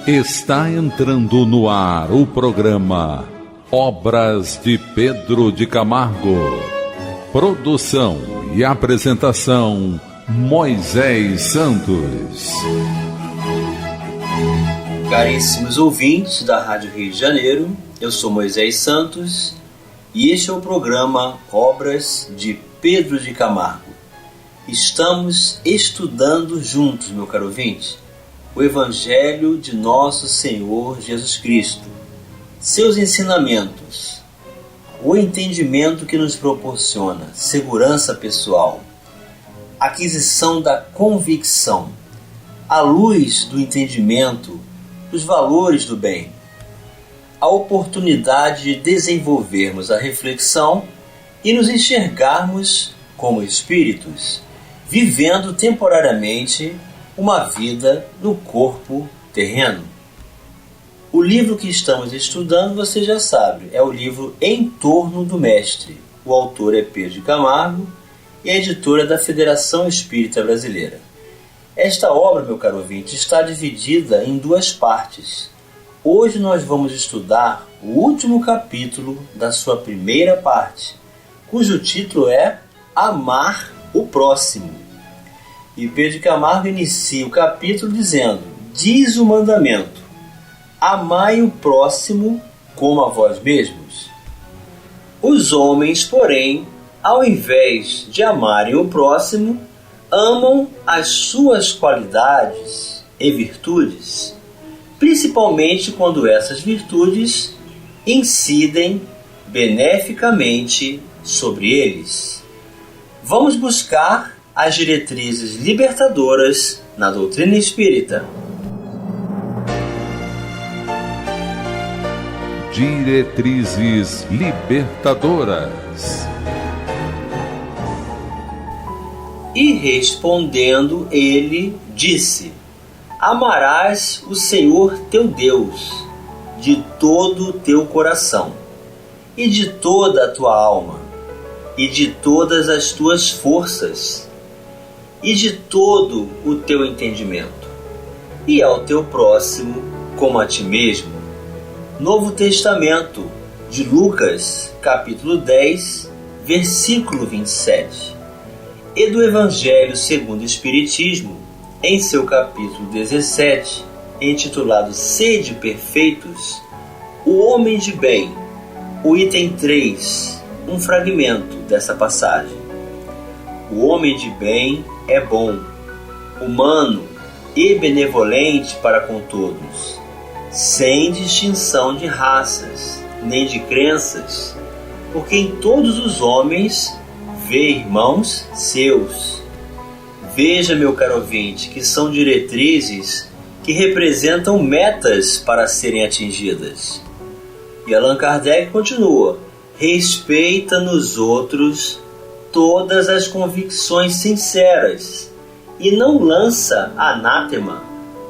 Está entrando no ar o programa Obras de Pedro de Camargo. Produção e apresentação Moisés Santos. Caríssimos ouvintes da Rádio Rio de Janeiro, eu sou Moisés Santos e este é o programa Obras de Pedro de Camargo. Estamos estudando juntos, meu caro ouvinte, o Evangelho de Nosso Senhor Jesus Cristo, seus ensinamentos, o entendimento que nos proporciona segurança pessoal, aquisição da convicção, a luz do entendimento dos valores do bem, a oportunidade de desenvolvermos a reflexão e nos enxergarmos como espíritos, vivendo temporariamente uma vida no corpo terreno. O livro que estamos estudando, você já sabe, é o livro Em Torno do Mestre. O autor é Pedro de Camargo e a editora é da Federação Espírita Brasileira. Esta obra, meu caro ouvinte, está dividida em duas partes. Hoje nós vamos estudar o último capítulo da sua primeira parte, cujo título é Amar o Próximo. E Pedro de Camargo inicia o capítulo dizendo: diz o mandamento, amai o próximo como a vós mesmos. Os homens, porém, ao invés de amarem o próximo, amam as suas qualidades e virtudes, principalmente quando essas virtudes incidem beneficamente sobre eles. Vamos buscar as diretrizes libertadoras na doutrina espírita. Diretrizes libertadoras. E respondendo ele, disse: amarás o Senhor teu Deus de todo o teu coração, e de toda a tua alma, e de todas as tuas forças, e de todo o teu entendimento, e ao teu próximo como a ti mesmo. Novo Testamento de Lucas, capítulo 10, versículo 27. E do Evangelho segundo o Espiritismo, em seu capítulo 17, intitulado Sede Perfeitos, o homem de bem, o item 3, um fragmento dessa passagem. O homem de bem é bom, humano e benevolente para com todos, sem distinção de raças, nem de crenças, porque em todos os homens vê irmãos seus. Veja, meu caro ouvinte, que são diretrizes que representam metas para serem atingidas. E Allan Kardec continua: respeita nos outros todas as convicções sinceras e não lança anátema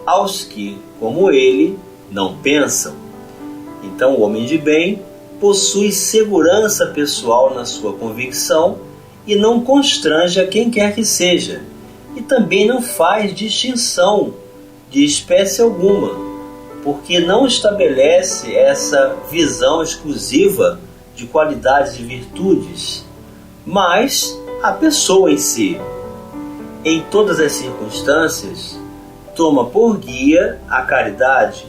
aos que, como ele, não pensam. Então o homem de bem possui segurança pessoal na sua convicção e não constrange a quem quer que seja, e também não faz distinção de espécie alguma, porque não estabelece essa visão exclusiva de qualidades e virtudes, mas a pessoa em si. Em todas as circunstâncias, toma por guia a caridade,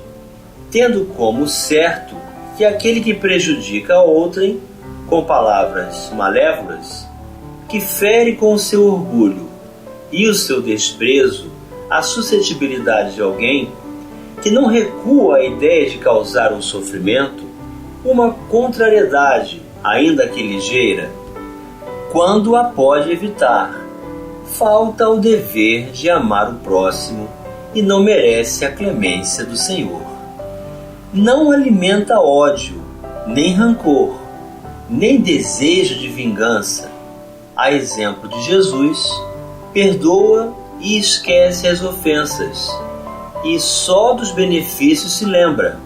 tendo como certo que aquele que prejudica a outrem com palavras malévolas, que fere com o seu orgulho e o seu desprezo a suscetibilidade de alguém, que não recua à ideia de causar um sofrimento, uma contrariedade, ainda que ligeira, quando a pode evitar, falta ao dever de amar o próximo e não merece a clemência do Senhor. Não alimenta ódio, nem rancor, nem desejo de vingança. A exemplo de Jesus, perdoa e esquece as ofensas, e só dos benefícios se lembra,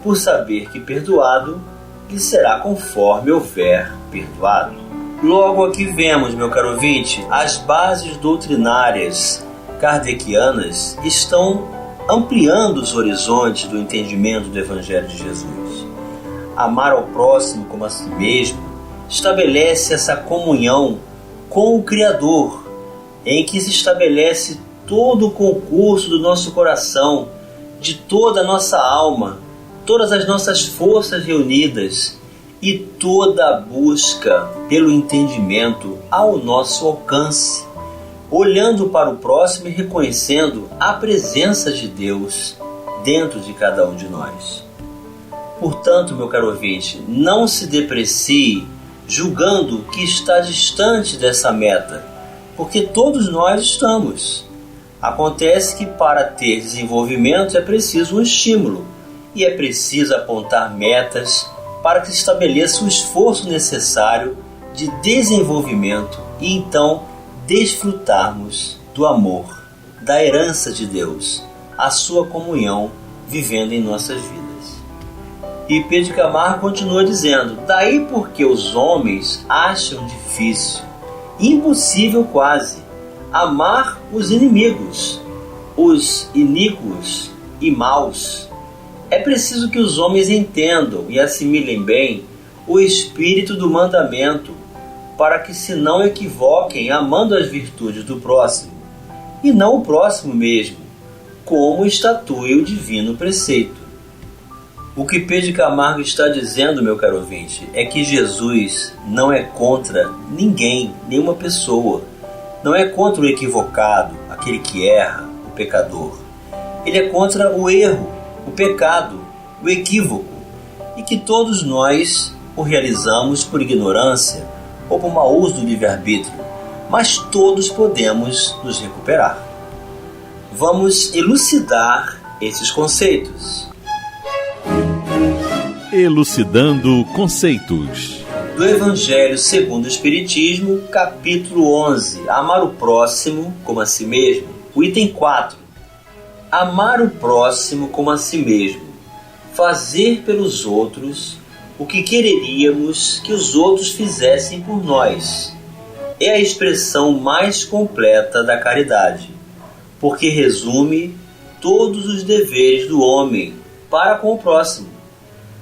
por saber que perdoado lhe será conforme houver perdoado. Logo aqui vemos, meu caro ouvinte, as bases doutrinárias kardecianas estão ampliando os horizontes do entendimento do Evangelho de Jesus. Amar ao próximo como a si mesmo estabelece essa comunhão com o Criador, em que se estabelece todo o concurso do nosso coração, de toda a nossa alma, todas as nossas forças reunidas e toda a busca pelo entendimento ao nosso alcance, olhando para o próximo e reconhecendo a presença de Deus dentro de cada um de nós. Portanto, meu caro ouvinte, não se deprecie julgando que está distante dessa meta, porque todos nós estamos. Acontece que para ter desenvolvimento é preciso um estímulo e é preciso apontar metas para que se estabeleça o esforço necessário de desenvolvimento e então desfrutarmos do amor, da herança de Deus, a sua comunhão vivendo em nossas vidas. E Pedro de Camargo continua dizendo: daí porque os homens acham difícil, impossível quase, amar os inimigos, os iníquos e maus. É preciso que os homens entendam e assimilem bem o espírito do mandamento, para que se não equivoquem amando as virtudes do próximo, e não o próximo mesmo, como estatui o divino preceito. O que Pedro de Camargo está dizendo, meu caro ouvinte, é que Jesus não é contra ninguém, nenhuma pessoa. Não é contra o equivocado, aquele que erra, o pecador. Ele é contra o erro, o pecado, o equívoco, e que todos nós o realizamos por ignorância ou por mau uso do livre-arbítrio, mas todos podemos nos recuperar. Vamos elucidar esses conceitos. Elucidando conceitos. Do Evangelho segundo o Espiritismo, capítulo 11, amar o próximo como a si mesmo. O item 4, amar o próximo como a si mesmo, fazer pelos outros o que quereríamos que os outros fizessem por nós. É a expressão mais completa da caridade, porque resume todos os deveres do homem para com o próximo.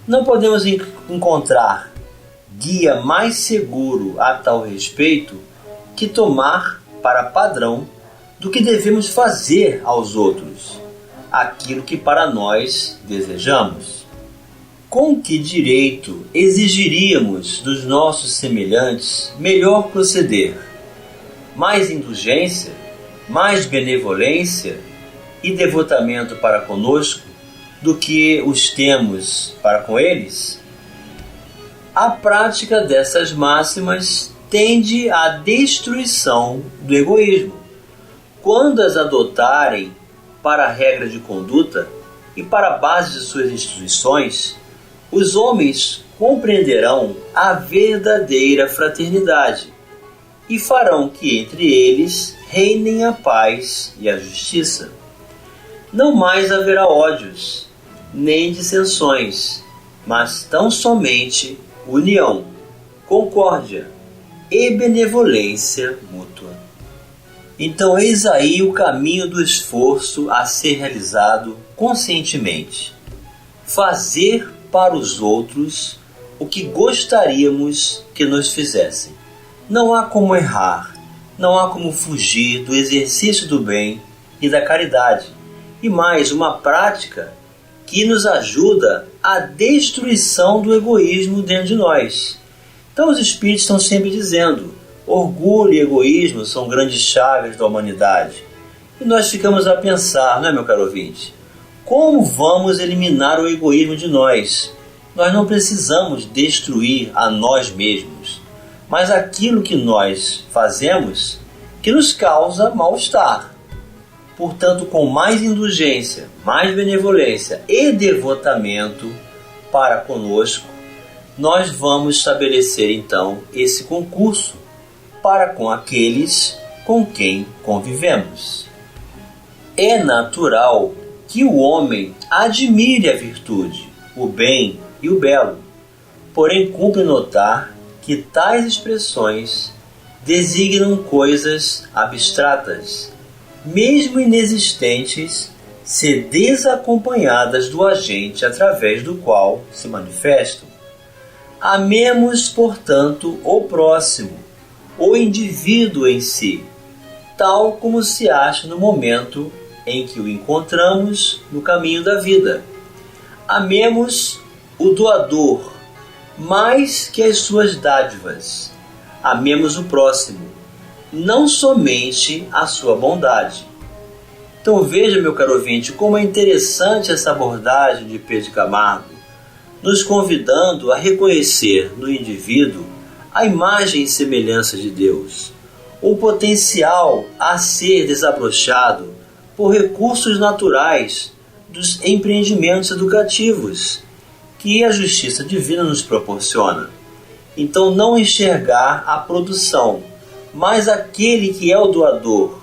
Não podemos encontrar guia mais seguro a tal respeito que tomar para padrão do que devemos fazer aos outros, aquilo que para nós desejamos. Com que direito exigiríamos dos nossos semelhantes melhor proceder? Mais indulgência, mais benevolência e devotamento para conosco do que os temos para com eles? A prática dessas máximas tende à destruição do egoísmo. Quando as adotarem para a regra de conduta e para a base de suas instituições, os homens compreenderão a verdadeira fraternidade e farão que entre eles reinem a paz e a justiça. Não mais haverá ódios, nem dissensões, mas tão somente união, concórdia e benevolência mútua. Então eis aí o caminho do esforço a ser realizado conscientemente. Fazer para os outros o que gostaríamos que nos fizessem. Não há como errar, não há como fugir do exercício do bem e da caridade, e mais uma prática que nos ajuda à destruição do egoísmo dentro de nós. Então os espíritos estão sempre dizendo: orgulho e egoísmo são grandes chagas da humanidade. E nós ficamos a pensar, não é, meu caro ouvinte? Como vamos eliminar o egoísmo de nós? Nós não precisamos destruir a nós mesmos, mas aquilo que nós fazemos que nos causa mal-estar. Portanto, com mais indulgência, mais benevolência e devotamento para conosco, nós vamos estabelecer então esse concurso para com aqueles com quem convivemos. É natural que o homem admire a virtude, o bem e o belo, porém cumpre notar que tais expressões designam coisas abstratas, mesmo inexistentes se desacompanhadas do agente através do qual se manifestam. Amemos, portanto, o próximo, o indivíduo em si, tal como se acha no momento em que o encontramos no caminho da vida. Amemos o doador mais que as suas dádivas. Amemos o próximo, não somente a sua bondade. Então veja, meu caro ouvinte, como é interessante essa abordagem de Pedro de Camargo, nos convidando a reconhecer no indivíduo a imagem e semelhança de Deus, um potencial a ser desabrochado por recursos naturais dos empreendimentos educativos que a justiça divina nos proporciona. Então, não enxergar a produção, mas aquele que é o doador,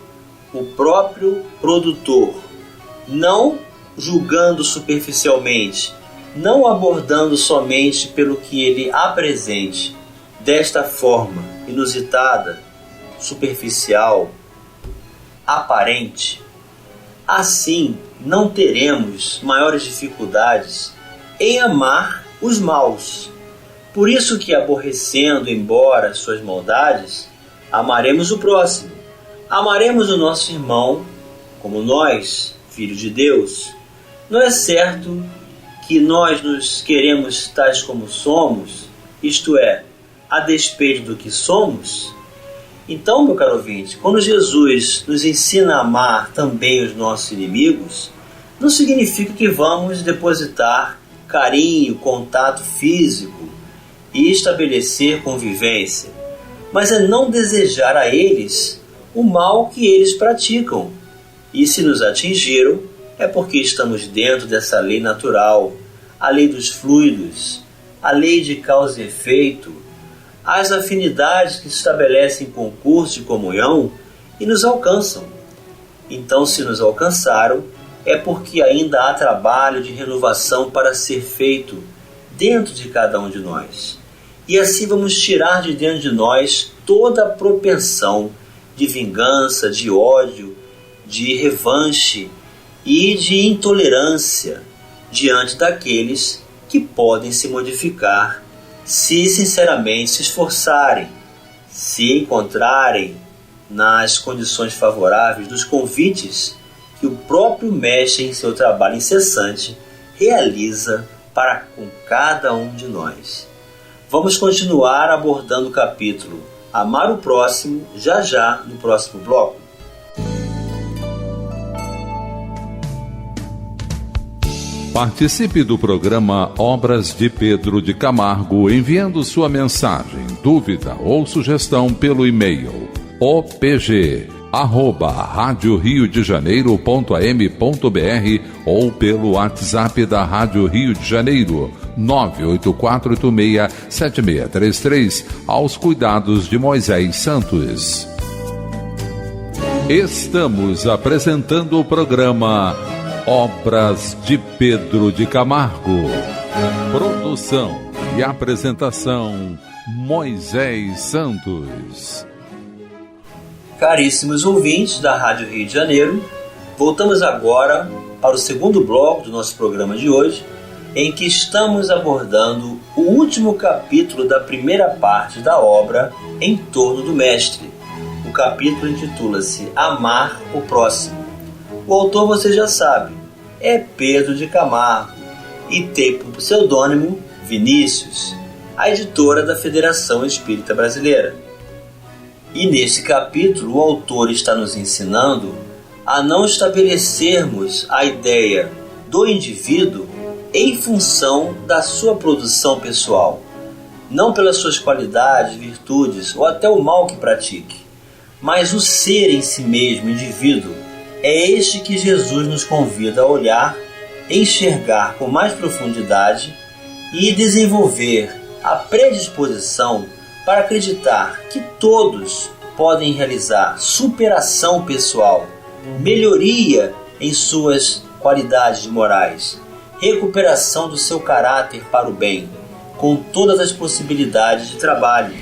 o próprio produtor, não julgando superficialmente, não abordando somente pelo que ele apresente, desta forma inusitada, superficial, aparente. Assim, não teremos maiores dificuldades em amar os maus. Por isso que, aborrecendo embora suas maldades, amaremos o próximo. Amaremos o nosso irmão como nós, filhos de Deus. Não é certo que nós nos queremos tais como somos, isto é, a despeito do que somos? Então, meu caro ouvinte, quando Jesus nos ensina a amar também os nossos inimigos, não significa que vamos depositar carinho, contato físico e estabelecer convivência, mas é não desejar a eles o mal que eles praticam. E se nos atingiram, é porque estamos dentro dessa lei natural, a lei dos fluidos, a lei de causa e efeito, as afinidades que se estabelecem em concurso de comunhão e nos alcançam. Então, se nos alcançaram, é porque ainda há trabalho de renovação para ser feito dentro de cada um de nós. E assim vamos tirar de dentro de nós toda a propensão de vingança, de ódio, de revanche e de intolerância diante daqueles que podem se modificar se sinceramente se esforçarem, se encontrarem nas condições favoráveis dos convites que o próprio Mestre em seu trabalho incessante realiza para com cada um de nós. Vamos continuar abordando o capítulo Amar o Próximo já no próximo bloco. Participe do programa Obras de Pedro de Camargo enviando sua mensagem, dúvida ou sugestão pelo e-mail opg@radioriodejaneiro.am.br ou pelo WhatsApp da Rádio Rio de Janeiro 984867633 aos cuidados de Moisés Santos. Estamos apresentando o programa Obras de Pedro de Camargo. Produção e apresentação Moisés Santos. Caríssimos ouvintes da Rádio Rio de Janeiro, voltamos agora para o segundo bloco do nosso programa de hoje, em que estamos abordando o último capítulo da primeira parte da obra Em Torno do Mestre. O capítulo intitula-se Amar o Próximo. O autor, você já sabe, é Pedro de Camargo e tem por pseudônimo Vinícius, a editora da Federação Espírita Brasileira. E nesse capítulo o autor está nos ensinando a não estabelecermos a ideia do indivíduo em função da sua produção pessoal, não pelas suas qualidades, virtudes ou até o mal que pratique, mas o ser em si mesmo, indivíduo, é este que Jesus nos convida a olhar, enxergar com mais profundidade e desenvolver a predisposição para acreditar que todos podem realizar superação pessoal, melhoria em suas qualidades morais, recuperação do seu caráter para o bem, com todas as possibilidades de trabalho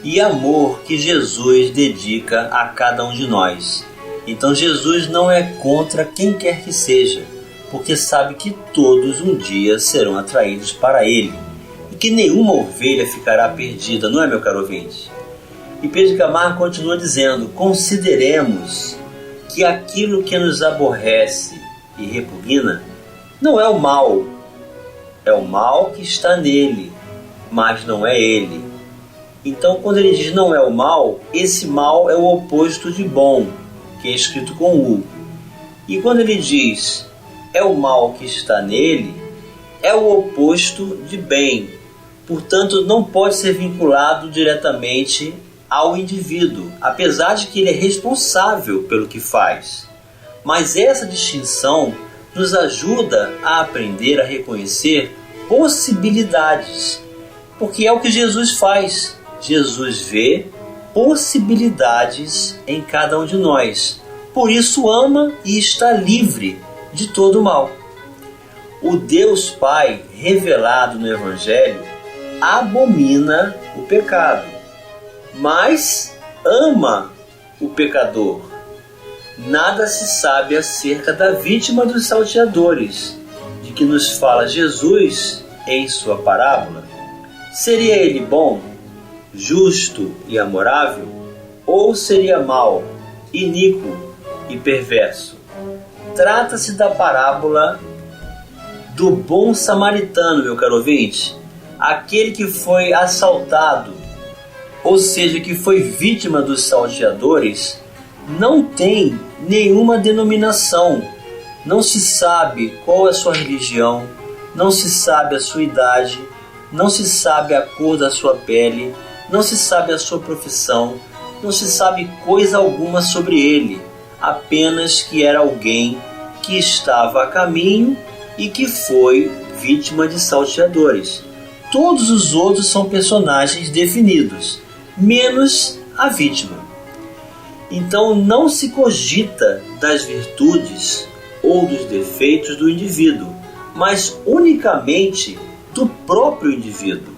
e amor que Jesus dedica a cada um de nós. Então Jesus não é contra quem quer que seja, porque sabe que todos um dia serão atraídos para Ele e que nenhuma ovelha ficará perdida, não é, meu caro ouvinte? E Pedro de Camargo continua dizendo: consideremos que aquilo que nos aborrece e repugna não é o mal, é o mal que está nele, mas não é ele. Então, quando ele diz não é o mal, esse mal é o oposto de bom, que é escrito com U. E quando ele diz é o mal que está nele, é o oposto de bem. Portanto, não pode ser vinculado diretamente ao indivíduo, apesar de que ele é responsável pelo que faz. Mas essa distinção nos ajuda a aprender a reconhecer possibilidades, porque é o que Jesus faz. Jesus vê possibilidades em cada um de nós, por isso ama e está livre de todo o mal. O Deus Pai revelado no Evangelho abomina o pecado, mas ama o pecador. Nada se sabe acerca da vítima dos salteadores, de que nos fala Jesus em sua parábola. Seria ele bom, justo e amorável, ou seria mau, iníquo e perverso? Trata-se da parábola do bom samaritano, meu caro ouvinte, aquele que foi assaltado, ou seja, que foi vítima dos salteadores. Não tem nenhuma denominação, não se sabe qual é a sua religião, não se sabe a sua idade, não se sabe a cor da sua pele, não se sabe a sua profissão, não se sabe coisa alguma sobre ele, apenas que era alguém que estava a caminho e que foi vítima de salteadores. Todos os outros são personagens definidos, menos a vítima. Então não se cogita das virtudes ou dos defeitos do indivíduo, mas unicamente do próprio indivíduo.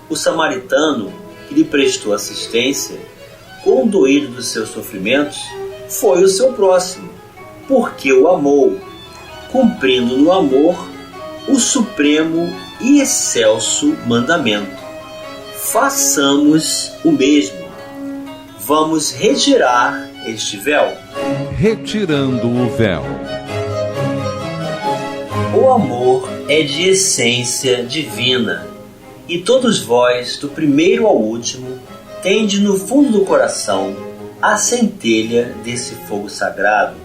O samaritano que lhe prestou assistência, condoído dos seus sofrimentos, foi o seu próximo, porque o amou, cumprindo no amor o supremo e excelso mandamento. Façamos o mesmo. Vamos retirar este véu. Retirando o véu. O amor é de essência divina, e todos vós, do primeiro ao último, tendes no fundo do coração a centelha desse fogo sagrado.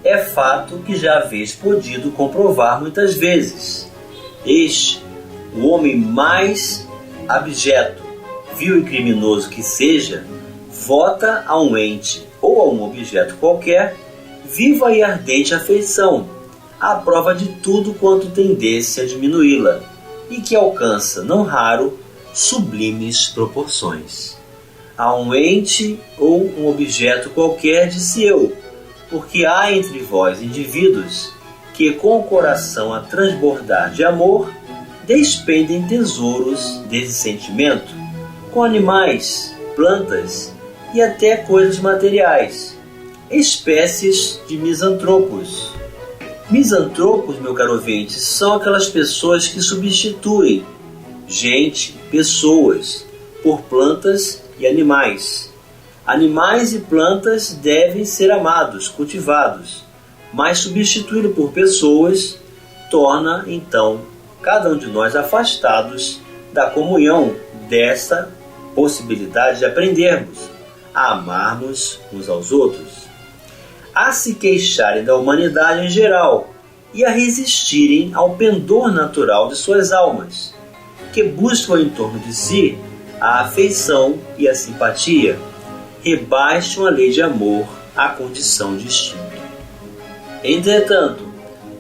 É fato que já haveis podido comprovar muitas vezes. Este, o homem mais abjeto, vil e criminoso que seja, vota a um ente ou a um objeto qualquer viva e ardente afeição, à prova de tudo quanto tendesse a diminuí-la, e que alcança, não raro, sublimes proporções. A um ente ou um objeto qualquer, disse eu, porque há entre vós indivíduos que, com o coração a transbordar de amor, despendem tesouros desse sentimento com animais, plantas e até coisas materiais, espécies de misantropos. Misantropos, meu caro ouvinte, são aquelas pessoas que substituem gente, pessoas, por plantas e animais. Animais e plantas devem ser amados, cultivados, mas substituí-lo por pessoas torna, então, cada um de nós afastados da comunhão dessa possibilidade de aprendermos a amarmos uns aos outros, a se queixarem da humanidade em geral e a resistirem ao pendor natural de suas almas, que buscam em torno de si a afeição e a simpatia, rebaixam a lei de amor à condição de instinto. Entretanto,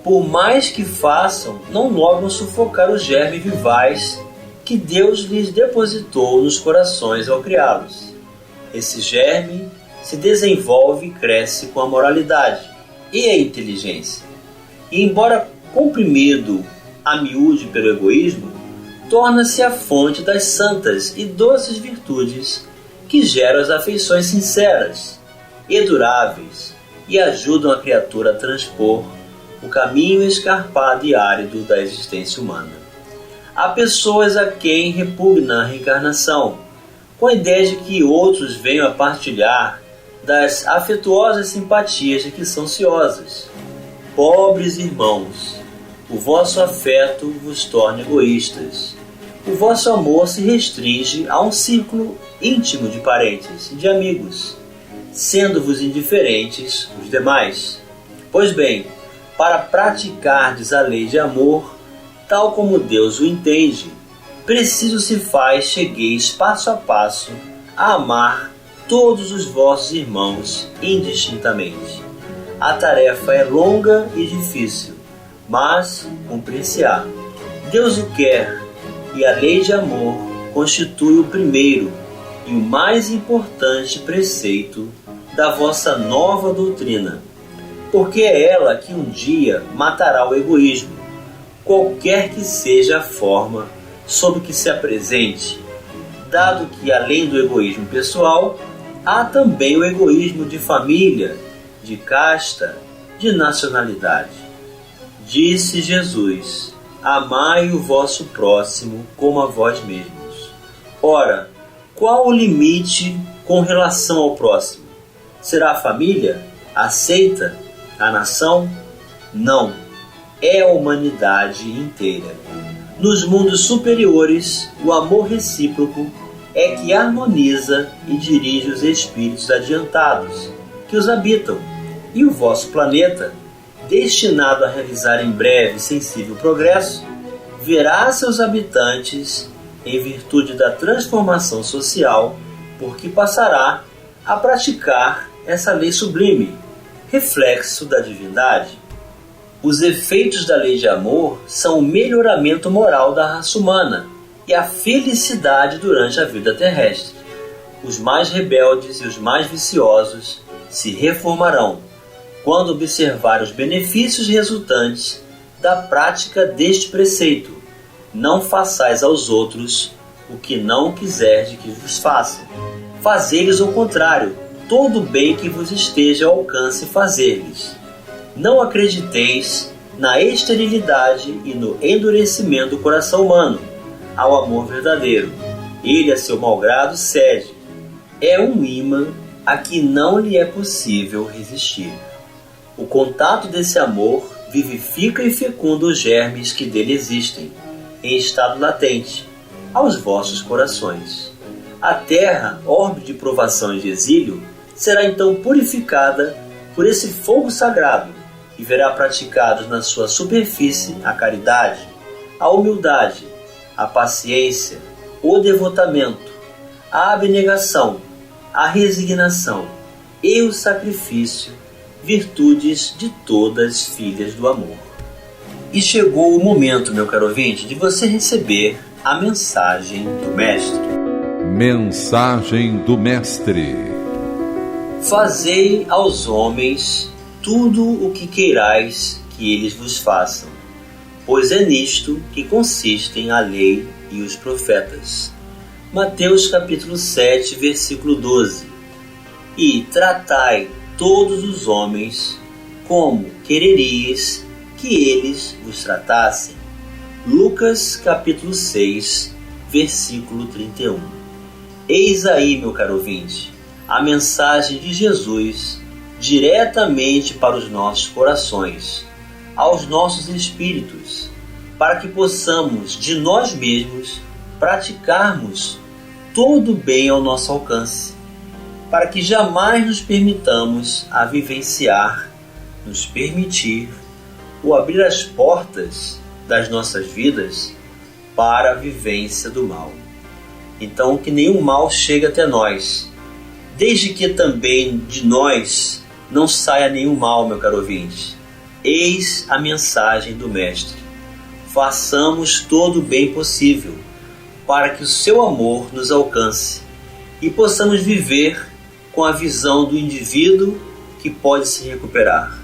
por mais que façam, não logram sufocar o germe vivaz que Deus lhes depositou nos corações ao criá-los. Esse germe se desenvolve e cresce com a moralidade e a inteligência. E, embora comprimido a miúde pelo egoísmo, torna-se a fonte das santas e doces virtudes que geram as afeições sinceras e duráveis e ajudam a criatura a transpor o caminho escarpado e árido da existência humana. Há pessoas a quem repugna a reencarnação, com a ideia de que outros venham a partilhar das afetuosas simpatias de que são ciosas. Pobres irmãos, o vosso afeto vos torna egoístas. O vosso amor se restringe a um círculo íntimo de parentes e de amigos, sendo-vos indiferentes os demais. Pois bem, para praticardes a lei de amor, tal como Deus o entende, preciso se faz chegueis passo a passo a amar todos os vossos irmãos indistintamente. A tarefa é longa e difícil, mas cumprir-se-á. Deus o quer, e a lei de amor constitui o primeiro e o mais importante preceito da vossa nova doutrina, porque é ela que um dia matará o egoísmo, qualquer que seja a forma sob que se apresente, dado que, além do egoísmo pessoal, há também o egoísmo de família, de casta, de nacionalidade. Disse Jesus: amai o vosso próximo como a vós mesmos. Ora, qual o limite com relação ao próximo? Será a família? A seita? A nação? Não. É a humanidade inteira. Nos mundos superiores, o amor recíproco é que harmoniza e dirige os espíritos adiantados que os habitam, e o vosso planeta, destinado a realizar em breve sensível progresso, verá seus habitantes, em virtude da transformação social, por que passará a praticar essa lei sublime, reflexo da divindade. Os efeitos da lei de amor são o melhoramento moral da raça humana e a felicidade durante a vida terrestre. Os mais rebeldes e os mais viciosos se reformarão quando observar os benefícios resultantes da prática deste preceito: não façais aos outros o que não quiserdes que vos façam. Fazei-lhes o contrário, todo o bem que vos esteja ao alcance fazer-lhes. Não acrediteis na esterilidade e no endurecimento do coração humano ao amor verdadeiro. Ele, a seu malgrado, cede. É um ímã a que não lhe é possível resistir. O contato desse amor vivifica e fecunda os germes que dele existem, em estado latente, aos vossos corações. A terra, orbe de provação e de exílio, será então purificada por esse fogo sagrado e verá praticados na sua superfície a caridade, a humildade, a paciência, o devotamento, a abnegação, a resignação e o sacrifício, virtudes de todas filhas do amor. E chegou o momento, meu caro ouvinte, de você receber a mensagem do Mestre. Mensagem do Mestre. Fazei aos homens tudo o que queirais que eles vos façam, pois é nisto que consistem a lei e os profetas. Mateus capítulo 7, versículo 12. E tratai todos os homens como quereríeis que eles vos tratassem. Lucas capítulo 6, versículo 31. Eis aí, meu caro ouvinte, a mensagem de Jesus diretamente para os nossos corações, aos nossos espíritos, para que possamos de nós mesmos praticarmos todo o bem ao nosso alcance, para que jamais nos permitamos a vivenciar, nos permitir ou abrir as portas das nossas vidas para a vivência do mal. Então, que nenhum mal chegue até nós, desde que também de nós não saia nenhum mal, meu caro ouvinte. Eis a mensagem do Mestre. Façamos todo o bem possível para que o seu amor nos alcance e possamos viver com a visão do indivíduo que pode se recuperar.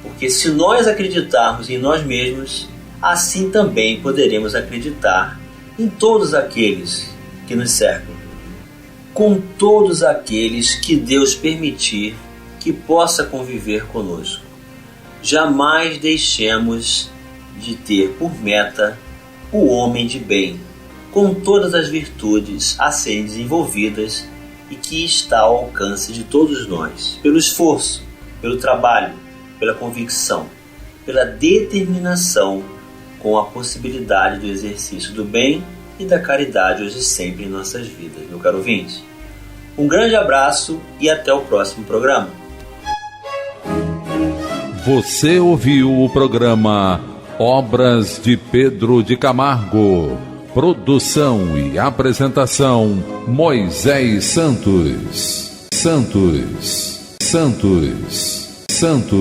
Porque se nós acreditarmos em nós mesmos, assim também poderemos acreditar em todos aqueles que nos cercam, com todos aqueles que Deus permitir que possa conviver conosco. Jamais deixemos de ter por meta o homem de bem, com todas as virtudes a serem desenvolvidas e que está ao alcance de todos nós, pelo esforço, pelo trabalho, pela convicção, pela determinação, com a possibilidade do exercício do bem e da caridade hoje e sempre em nossas vidas, meu caro ouvinte. Um grande abraço e até o próximo programa. Você ouviu o programa Obras de Pedro de Camargo. Produção e apresentação Moisés Santos.